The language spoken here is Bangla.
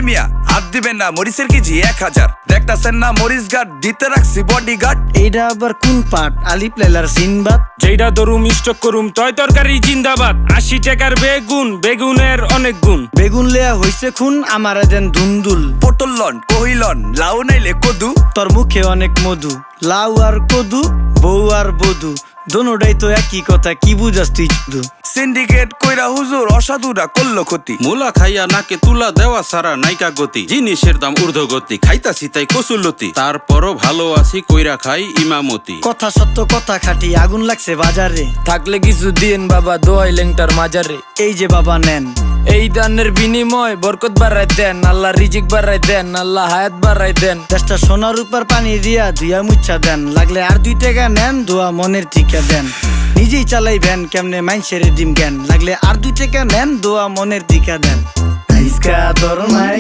মিয়া হাত দিবেন না, মরিচের কেজি 1000। দেখতাছেন না মরিচ গার্ড দিতে রাখছি বডি গার্ড। এইটা আবার কোন পাট? আলিপ লাইলার সিনবাদ। যেইটা ধরুম স্টক করুম তয় তরকারি জিন্দাবাদ। 80 টাকার বেগুন, বেগুনের অনেক গুণ। বেগুন লেয়া হইছে খুন, আমারে দেন ধুন্দুল। পটল লন, কহিলন, লাউ নাইলে কদু। তোর মুখে অনেক মধু, লাউ আর কদু, বউ আর বধু, দোনোটাই তো একই কথা, কি বুঝাস তুই শুধু? সিন্ডিকেট কইরা হুজুর অসাধুরা করলো ক্ষতি। মুলা খাইয়া নাকে তুলা দেওয়া সারা নাইকা গতি। জিনিসের দাম ঊর্ধ্বগতি, খাইতাছি তাই কসুলতি। তারপরও ভালো আছি কইরা খাই ইমামতি। কথা সত্য কথা খাটি, আগুন লাগছে বাজারে। থাকলে কিছু দিন বাবা, দোয়াই লেংটার মাজারে। এই যে বাবা নেন, এই দানের বিনিময় বরকত বাড়াই দেন, আল্লাহ রিজিক বাড়াই দেন, আল্লাহ হায়াত বাড়াই দেন। দেশটা সোনার উপর পানি দিয়া ধুইয়া মুচ্ছা দেন। লাগলে আর 2 টাকা নেন, দোয়া মনের টিকা দেন। নিজেই চালাই ভ্যান, কেমনে মাইনসেরে দিম জ্ঞান। লাগলে আর 2 টাকা নেন, দোয়া মনের টিকা দেন। আইসকা তোর নাই